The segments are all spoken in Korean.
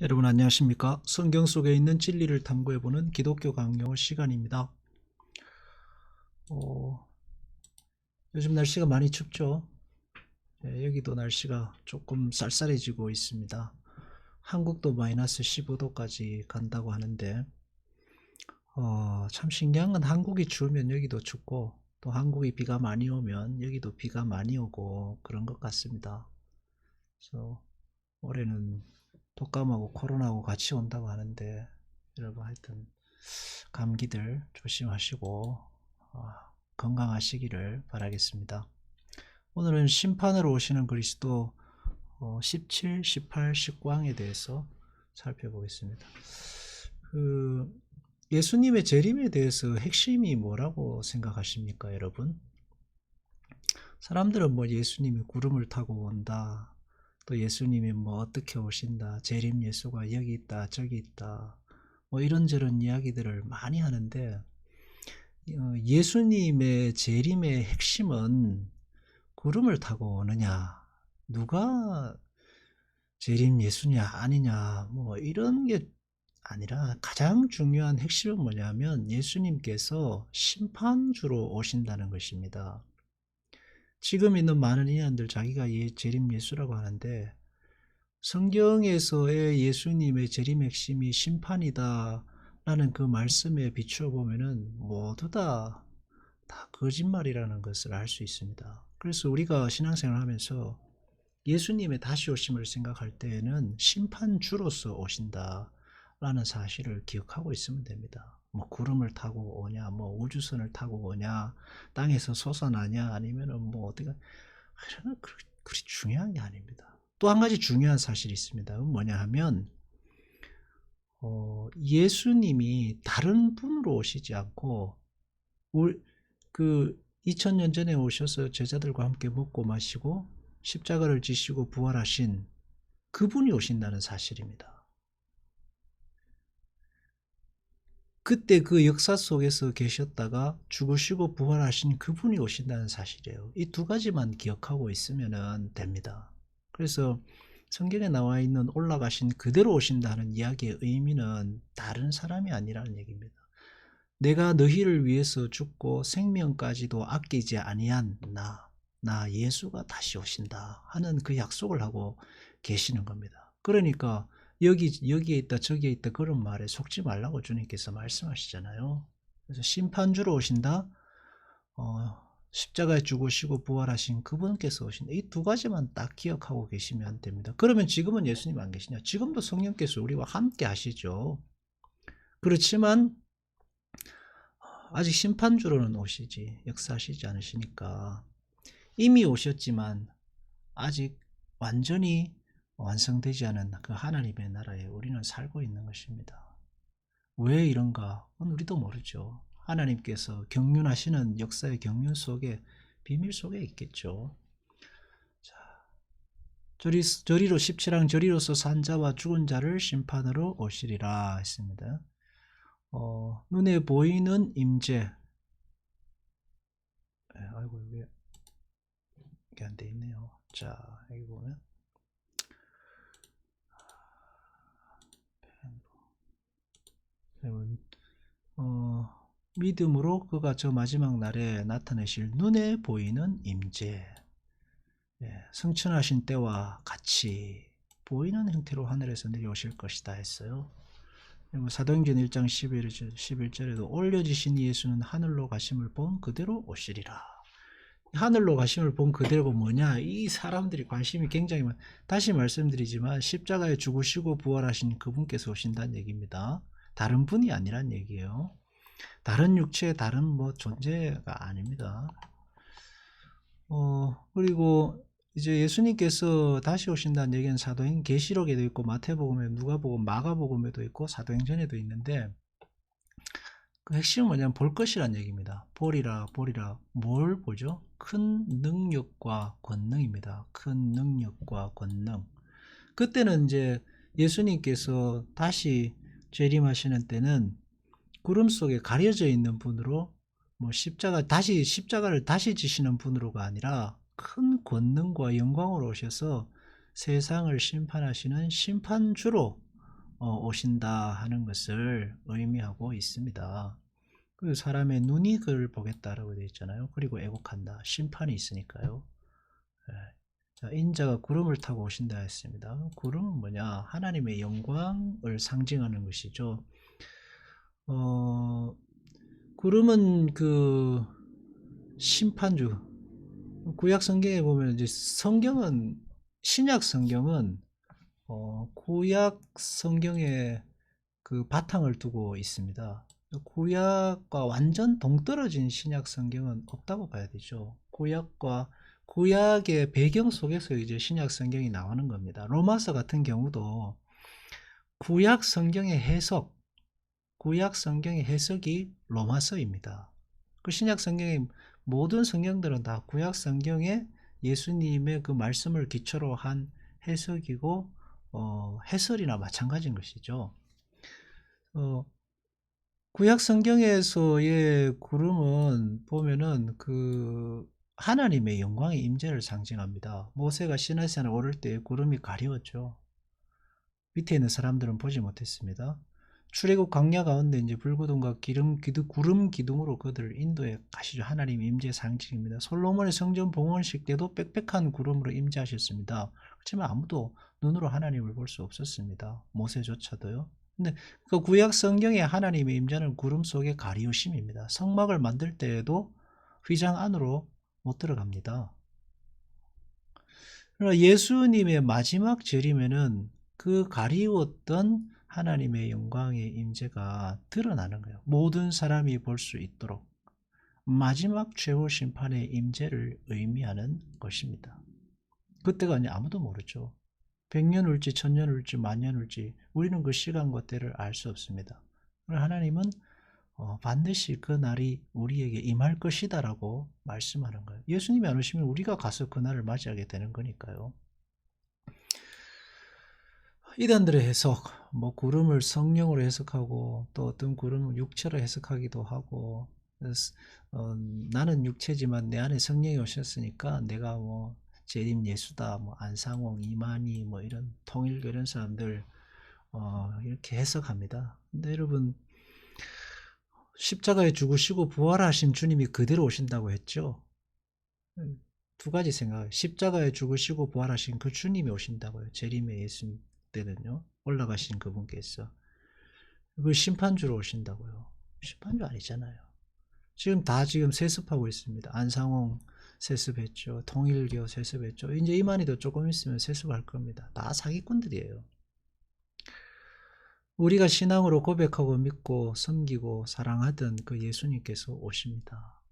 여러분 안녕하십니까? 성경 속에 있는 진리를 탐구해보는 기독교 강요 시간입니다. 어, 요즘 날씨가 많이 춥죠? 여기도 날씨가 조금 쌀쌀해지고 있습니다. 한국도 마이너스 15도까지 간다고 하는데 참 신기한 건 한국이 추우면 여기도 춥고 또 한국이 비가 많이 오면 여기도 비가 많이 오고 그런 것 같습니다. 그래서 올해는 독감하고 코로나하고 같이 온다고 하는데 여러분 하여튼 감기들 조심하시고 건강하시기를 바라겠습니다. 오늘은 심판으로 오시는 그리스도 17, 18, 19항에 대해서 살펴보겠습니다. 그 예수님의 재림에 대해서 핵심이 뭐라고 생각하십니까, 여러분? 사람들은 뭐 예수님이 구름을 타고 온다, 또 예수님이 뭐 어떻게 오신다, 재림 예수가 여기 있다, 저기 있다, 뭐 이런저런 이야기들을 많이 하는데 예수님의 재림의 핵심은 구름을 타고 오느냐, 누가 재림 예수냐 아니냐, 뭐 이런 게 아니라 가장 중요한 핵심은 뭐냐면 예수님께서 심판주로 오신다는 것입니다. 지금 있는 많은 인연들 자기가 재림 예수라고 하는데 성경에서의 예수님의 재림 핵심이 심판이다 라는 그 말씀에 비추어 보면은 모두 다 거짓말이라는 것을 알 수 있습니다. 그래서 우리가 신앙생활 하면서 예수님의 다시 오심을 생각할 때에는 심판주로서 오신다라는 사실을 기억하고 있으면 됩니다. 뭐 구름을 타고 오냐, 뭐 우주선을 타고 오냐, 땅에서 솟아나냐, 아니면은 뭐 어디가 그리 중요한 게 아닙니다. 또 한 가지 중요한 사실이 있습니다. 뭐냐 하면 예수님이 다른 분으로 오시지 않고 그 2000년 전에 오셔서 제자들과 함께 먹고 마시고 십자가를 지시고 부활하신 그분이 오신다는 사실입니다. 그때 그 역사 속에서 계셨다가 죽으시고 부활하신 그분이 오신다는 사실이에요. 이 두 가지만 기억하고 있으면 됩니다. 그래서 성경에 나와 있는 올라가신 그대로 오신다는 이야기의 의미는 다른 사람이 아니라는 얘기입니다. 내가 너희를 위해서 죽고 생명까지도 아끼지 아니한 나 예수가 다시 오신다 하는 그 약속을 하고 계시는 겁니다. 그러니까 여기에 있다 저기에 있다 그런 말에 속지 말라고 주님께서 말씀하시잖아요. 그래서 심판주로 오신다, 십자가에 죽으시고 부활하신 그분께서 오신다. 이 두 가지만 딱 기억하고 계시면 됩니다. 그러면 지금은 예수님 안 계시냐? 지금도 성령께서 우리와 함께 하시죠. 그렇지만 아직 심판주로는 오시지 역사하시지 않으시니까 이미 오셨지만 아직 완전히 완성되지 않은 그 하나님의 나라에 우리는 살고 있는 것입니다. 왜 이런가? 그건 우리도 모르죠. 하나님께서 경륜하시는 역사의 경륜 속에 비밀 속에 있겠죠. 자, 저리로 17항 저리로서 산 자와 죽은 자를 심판으로 오시리라 했습니다. 눈에 보이는 임재. 아이고 이게 안 돼 있네요. 자, 여기 보면 어, 믿음으로 그가 저 마지막 날에 나타내실 눈에 보이는 임재, 승천하신 때와 같이 보이는 형태로 하늘에서 내려오실 것이다 했어요. 그리고 사도행전 1장 11절에도 올려지신 예수는 하늘로 가심을 본 그대로 오시리라. 하늘로 가심을 본 그대로가 뭐냐? 이 사람들이 관심이 굉장히 다시 말씀드리지만 십자가에 죽으시고 부활하신 그분께서 오신다는 얘기입니다. 다른 분이 아니란 얘기예요. 다른 육체의 다른 뭐 존재가 아닙니다. 그리고 이제 예수님께서 다시 오신다는 얘기는 사도행 계시록에도 있고 마태복음에 누가복음 마가복음에도 있고 사도행전에도 있는데 그 핵심은 뭐냐면 볼 것이란 얘기입니다. 보리라 뭘 보죠? 큰 능력과 권능입니다. 큰 능력과 권능. 그때는 이제 예수님께서 다시 재림하시는 때는 구름 속에 가려져 있는 분으로 뭐 십자가를 다시 지시는 분으로가 아니라 큰 권능과 영광으로 오셔서 세상을 심판하시는 심판주로 오신다 하는 것을 의미하고 있습니다. 그 사람의 눈이 그를 보겠다라고 되어 있잖아요. 그리고 애곡한다. 심판이 있으니까요. 예. 자, 인자가 구름을 타고 오신다 했습니다. 구름은 뭐냐? 하나님의 영광을 상징하는 것이죠. 어, 구름은 그 심판주. 구약 성경에 보면 이제 성경은 신약 성경은 구약 성경의 그 바탕을 두고 있습니다. 구약과 완전 동떨어진 신약 성경은 없다고 봐야 되죠. 구약의 배경 속에서 이제 신약 성경이 나오는 겁니다. 로마서 같은 경우도 구약 성경의 해석, 구약 성경의 해석이 로마서입니다. 그 신약 성경의 모든 성경들은 다 구약 성경의 예수님의 그 말씀을 기초로 한 해석이고 해설이나 마찬가지인 것이죠. 구약 성경에서의 구름은 보면은 그 하나님의 영광의 임재를 상징합니다. 모세가 시내산에 오를 때 구름이 가려웠죠. 밑에 있는 사람들은 보지 못했습니다. 출애굽 광야 가운데 이제 불구름과 구름 기둥으로 그들을 인도해 가시죠. 하나님의 임재 상징입니다. 솔로몬의 성전 봉헌식 때도 빽빽한 구름으로 임재하셨습니다. 그렇지만 아무도 눈으로 하나님을 볼 수 없었습니다. 모세조차도요. 근데 그 구약 성경의 하나님의 임재는 구름 속의 가리우심입니다. 성막을 만들 때에도 휘장 안으로 못 들어갑니다. 그러나 예수님의 마지막 재림에는 그 가리웠던 하나님의 영광의 임재가 드러나는 거예요. 모든 사람이 볼 수 있도록 마지막 최후 심판의 임재를 의미하는 것입니다. 그때가 아무도 모르죠. 100년 올지 1000년 올지 만년 올지 우리는 그 시간과 때를 알 수 없습니다. 하나님은 반드시 그 날이 우리에게 임할 것이다라고 말씀하는 거예요. 예수님이 안 오시면 우리가 가서 그 날을 맞이하게 되는 거니까요. 이단들의 해석, 뭐 구름을 성령으로 해석하고 또 어떤 구름을 육체로 해석하기도 하고, 나는 육체지만 내 안에 성령이 오셨으니까 내가 뭐 재림 예수다, 뭐 안상홍, 이만희, 뭐 이런 통일교 이런 사람들 이렇게 해석합니다. 근데 여러분 십자가에 죽으시고 부활하신 주님이 그대로 오신다고 했죠. 두 가지 생각. 십자가에 죽으시고 부활하신 그 주님이 오신다고요. 재림의 예수님 때는요. 올라가신 그분께서 그 심판주로 오신다고요. 심판주 아니잖아요. 지금 세습하고 있습니다. 안상홍 세습했죠. 통일교 세습했죠. 이제 이만희도 조금 있으면 세습할 겁니다. 다 사기꾼들이에요. 우리가 신앙으로 고백하고 믿고 섬기고 사랑하던 그 예수님께서 오십니다.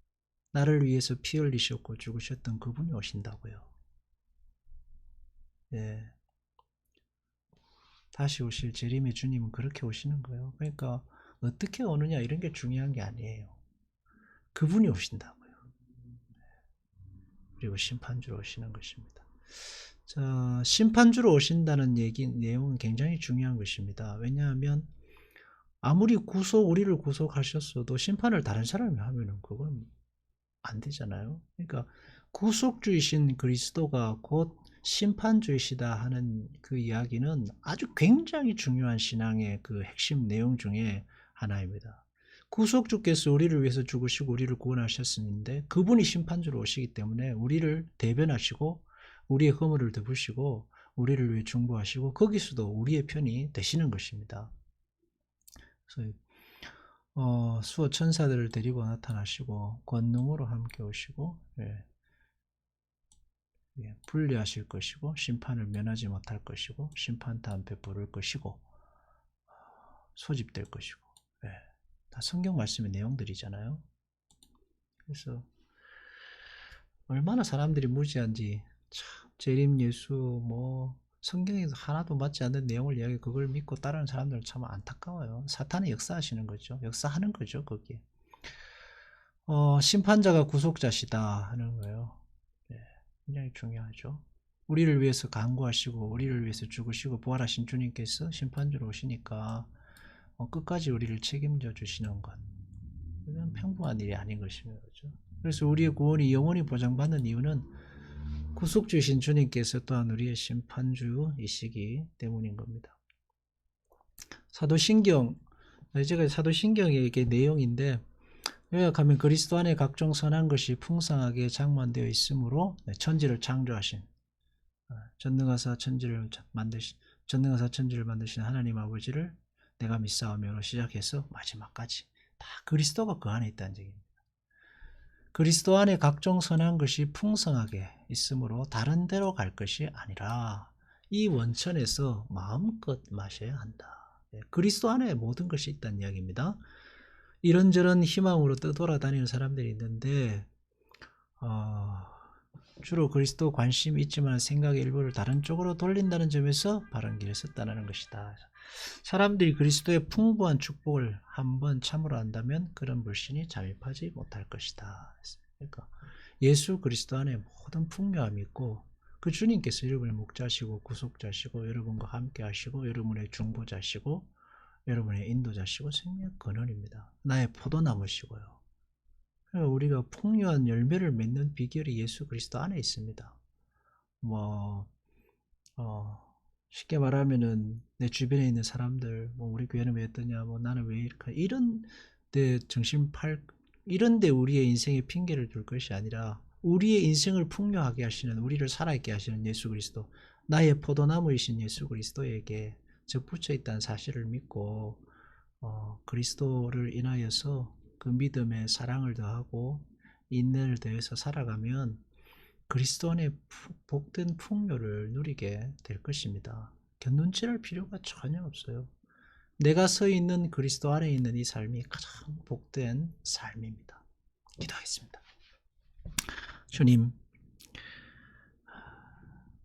나를 위해서 피 흘리셨고 죽으셨던 그분이 오신다고요. 예. 다시 오실 재림의 주님은 그렇게 오시는 거예요. 그러니까 어떻게 오느냐 이런 게 중요한 게 아니에요. 그분이 오신다고요. 그리고 심판주로 오시는 것입니다. 자, 심판주로 오신다는 내용은 굉장히 중요한 것입니다. 왜냐하면 아무리 우리를 구속하셨어도 심판을 다른 사람이 하면은 그건 안 되잖아요. 그러니까 구속주이신 그리스도가 곧 심판주이시다 하는 그 이야기는 아주 굉장히 중요한 신앙의 그 핵심 내용 중에 하나입니다. 구속주께서 우리를 위해서 죽으시고 우리를 구원하셨는데 그분이 심판주로 오시기 때문에 우리를 대변하시고 우리의 허물을 덮으시고 우리를 위해 중보하시고 거기서도 우리의 편이 되시는 것입니다. 그래서 수호 천사들을 데리고 나타나시고 권능으로 함께 오시고 분리하실 것이고 심판을 면하지 못할 것이고 심판단 베풀을 것이고 소집될 것이고 다 성경 말씀의 내용들이잖아요. 그래서 얼마나 사람들이 무지한지 참 재림 예수 뭐 성경에서 하나도 맞지 않는 내용을 이야기 그걸 믿고 따르는 사람들은 참 안타까워요. 사탄이 역사하시는 거죠. 역사하는 거죠. 거기에 심판자가 구속자시다 하는 거예요. 굉장히 중요하죠. 우리를 위해서 간구하시고 우리를 위해서 죽으시고 부활하신 주님께서 심판주로 오시니까 끝까지 우리를 책임져 주시는 것, 이건 평범한 일이 아닌 것입니다. 그렇죠? 그래서 우리의 구원이 영원히 보장받는 이유는 구속주이신 주님께서 또한 우리의 심판주이시기 때문인 겁니다. 사도신경, 제가 사도신경의 이게 내용인데, 요약하면 그리스도 안에 각종 선한 것이 풍성하게 장만되어 있으므로 천지를 창조하신, 전능하사 천지를 전능하사 천지를 만드신 하나님 아버지를 내가 믿사오며로 시작해서 마지막까지 다 그리스도가 그 안에 있다는 얘기입니다. 그리스도 안에 각종 선한 것이 풍성하게 있으므로 다른 데로 갈 것이 아니라 이 원천에서 마음껏 마셔야 한다. 그리스도 안에 모든 것이 있다는 이야기입니다. 이런저런 희망으로 떠돌아다니는 사람들이 있는데 주로 그리스도 관심이 있지만 생각의 일부를 다른 쪽으로 돌린다는 점에서 바른 길에 섰다는 것이다. 사람들이 그리스도의 풍부한 축복을 한번 참으로 안다면 그런 불신이 잠입하지 못할 것이다. 그러니까 예수 그리스도 안에 모든 풍요함이 있고 그 주님께서 여러분의 목자시고 구속자시고 여러분과 함께 하시고 여러분의 중보자시고 여러분의 인도자시고 생명 근원입니다. 나의 포도나무시고요. 우리가 풍요한 열매를 맺는 비결이 예수 그리스도 안에 있습니다. 뭐 쉽게 말하면은 내 주변에 있는 사람들, 뭐 우리 교회는 왜 어떠냐, 뭐 나는 왜 이렇게 이런 데 이런 데 우리의 인생에 핑계를 둘 것이 아니라 우리의 인생을 풍요하게 하시는, 우리를 살아있게 하시는 예수 그리스도, 나의 포도나무이신 예수 그리스도에게 접붙여 있다는 사실을 믿고 그리스도를 인하여서 그 믿음에 사랑을 더하고 인내를 더해서 살아가면 그리스도 안에 복된 풍요를 누리게 될 것입니다. 견눈질할 필요가 전혀 없어요. 내가 서 있는 그리스도 안에 있는 이 삶이 가장 복된 삶입니다. 기도하겠습니다. 주님,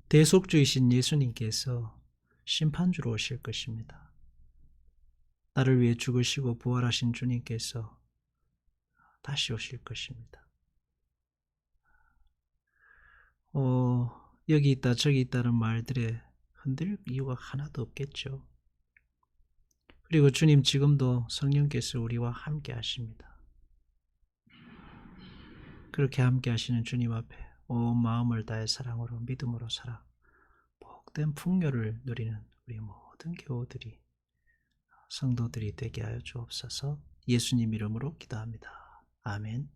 대속주이신 예수님께서 심판주로 오실 것입니다. 나를 위해 죽으시고 부활하신 주님께서 다시 오실 것입니다. 여기 있다 저기 있다는 말들에 흔들 이유가 하나도 없겠죠. 그리고 주님 지금도 성령께서 우리와 함께 하십니다. 그렇게 함께 하시는 주님 앞에 온 마음을 다해 사랑으로 믿음으로 살아 복된 풍요를 누리는 우리 모든 교우들이 성도들이 되게 하여 주옵소서. 예수님 이름으로 기도합니다. 아멘.